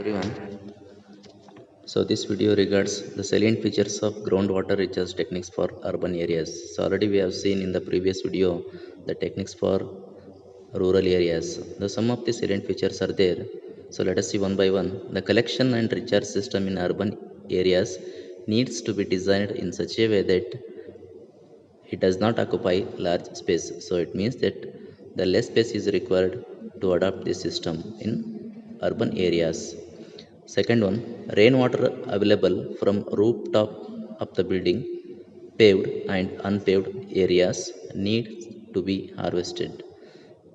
Everyone. So this video regards the salient features of groundwater recharge techniques for urban areas. So already we have seen in the previous video the techniques for rural areas. The some of the salient features are there. So let us see one by one. The collection and recharge system in urban areas needs to be designed in such a way that it does not occupy large space. So it means that the less space is required to adopt this system in urban areas. Second one, rainwater available from rooftop of the building, paved and unpaved areas need to be harvested.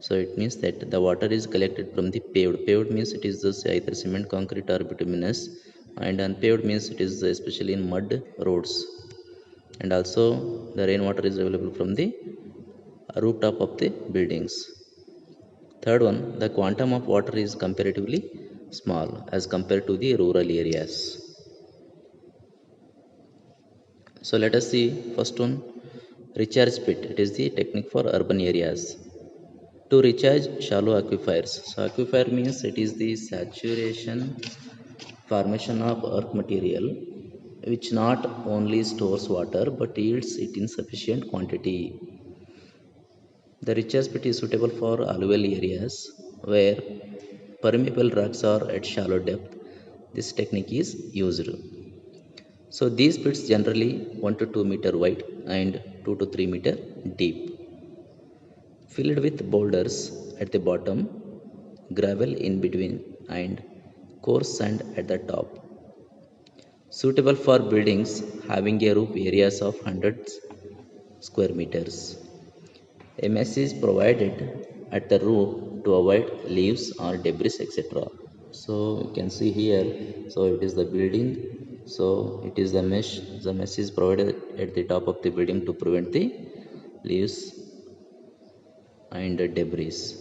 So it means that the water is collected from the paved. Paved means it is just either cement, concrete or bituminous, and unpaved means it is especially in mud roads. And also the rainwater is available from the rooftop of the buildings. Third one, the quantum of water is comparatively small as compared to the rural areas. So let us see first one, recharge pit. It is the technique for urban areas. To recharge shallow aquifers. So aquifer means it is the saturation formation of earth material which not only stores water but yields it in sufficient quantity. The recharge pit is suitable for alluvial areas where permeable rocks are at shallow depth. This technique is used. So these pits generally 1 to 2 meter wide and 2 to 3 meter deep, filled with boulders at the bottom, gravel in between, and coarse sand at the top. Suitable for buildings having a roof areas of hundreds square meters. A mesh is provided at the roof to avoid leaves or debris, etc. So you can see here, so it is the building, so it is the mesh is provided at the top of the building to prevent the leaves and debris.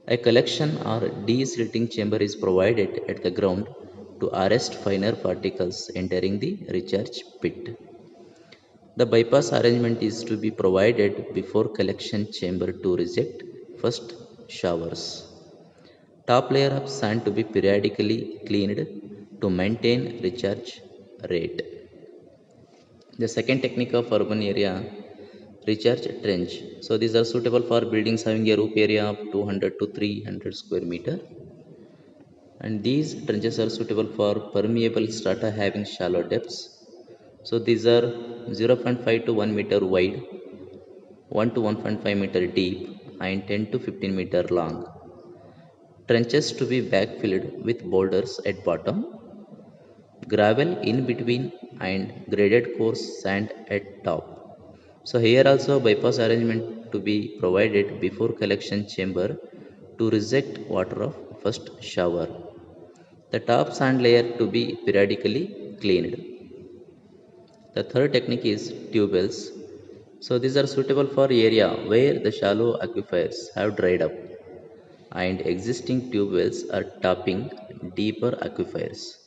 A collection or desilting chamber is provided at the ground to arrest finer particles entering the recharge pit. The bypass arrangement is to be provided before collection chamber to reject first showers. Top layer of sand to be periodically cleaned to maintain recharge rate. The second technique of urban area, recharge trench. So these are suitable for buildings having a roof area of 200 to 300 square meter. And these trenches are suitable for permeable strata having shallow depths. So these are 0.5 to 1 meter wide, 1 to 1.5 meter deep, and 10 to 15 meter long. Trenches to be backfilled with boulders at bottom, gravel in between, and graded coarse sand at top. So here also bypass arrangement to be provided before collection chamber to reject water of first shower. The top sand layer to be periodically cleaned. The third technique is tube wells. So these are suitable for area where the shallow aquifers have dried up and existing tube wells are tapping deeper aquifers.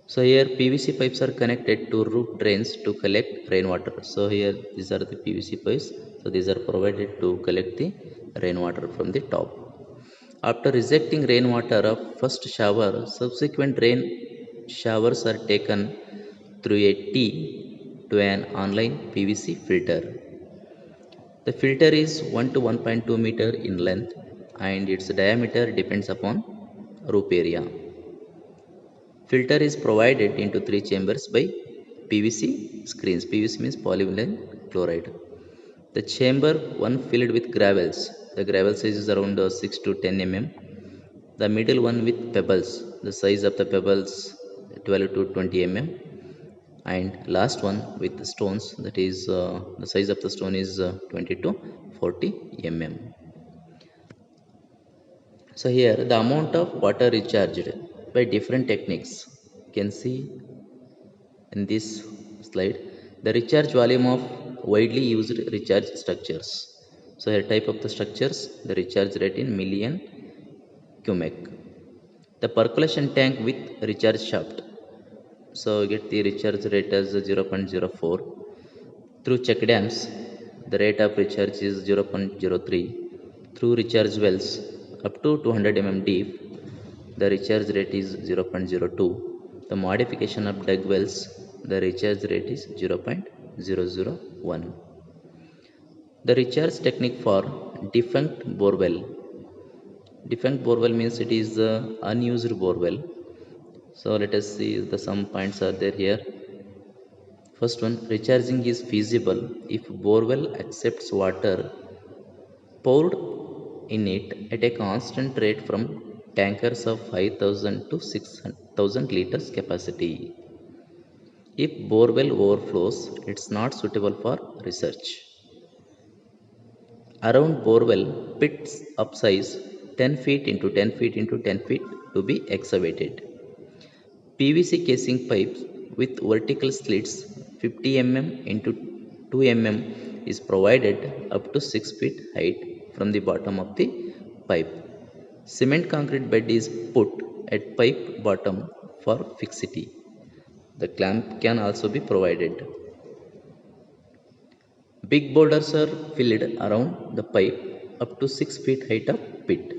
So here PVC pipes are connected to roof drains to collect rainwater. So here these are the PVC pipes. So these are provided to collect the rainwater from the top. After rejecting rainwater of first shower, subsequent rain showers are taken through a T to an online PVC filter. The filter is 1 to 1.2 meter in length and its diameter depends upon roof area. Filter is provided into three chambers by PVC screens. PVC means polyvinyl chloride. The chamber one filled with gravels. The gravel size is around 6 to 10 mm. The middle one with pebbles. The size of the pebbles 12 to 20 mm. And last one with stones. That is the size of the stone is 20 to 40 mm. So here the amount of water recharged by different techniques you can see in this slide the recharge volume of widely used recharge structures. So here type of the structures, the recharge rate in million cubic. The percolation tank with recharge shaft. So get the recharge rate as 0.04. Through check dams, the rate of recharge is 0.03. Through recharge wells, up to 200 mm deep, the recharge rate is 0.02. The modification of dug wells, the recharge rate is 0.001. The recharge technique for defunct borewell. Defunct borewell means it is unused borewell. So let us see the some points are there here. First one, recharging is feasible if borewell accepts water poured in it at a constant rate from tankers of 5,000 to 6,000 liters capacity. If borewell overflows, it's not suitable for research. Around borewell, pits upsize 10 feet into 10 feet into 10 feet to be excavated. PVC casing pipes with vertical slits 50 mm into 2 mm is provided up to 6 feet height from the bottom of the pipe. Cement concrete bed is put at pipe bottom for fixity. The clamp can also be provided. Big boulders are filled around the pipe up to 6 feet height of pit.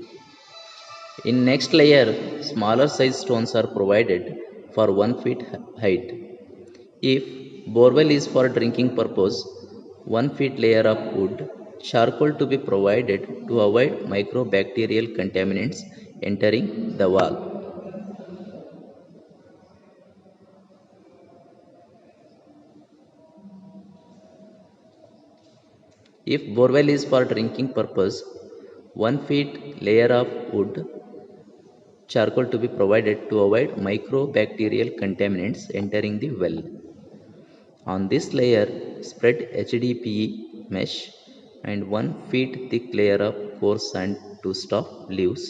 In next layer, smaller size stones are provided for 1 feet height. If borewell is for drinking purpose, 1 feet layer of wood, charcoal to be provided to avoid microbacterial contaminants entering the wall. If borewell is for drinking purpose, 1 feet layer of wood, charcoal to be provided to avoid microbacterial contaminants entering the well. On this layer, spread HDPE mesh and 1 feet thick layer of coarse sand to stop leaves,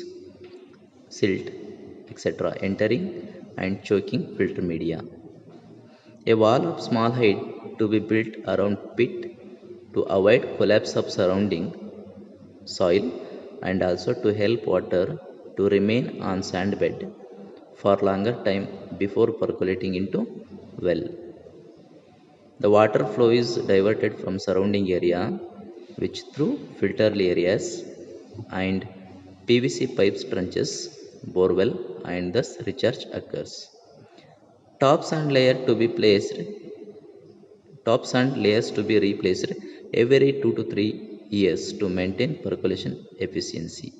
silt, etc. entering and choking filter media. A wall of small height to be built around pit to avoid collapse of surrounding soil and also to help water to remain on sand bed for longer time before percolating into well. The water flow is diverted from surrounding area which through filter areas and PVC pipes trenches, borewell and thus recharge occurs. Top sand layer to be placed, top sand layers to be replaced every 2 to 3 years to maintain percolation efficiency.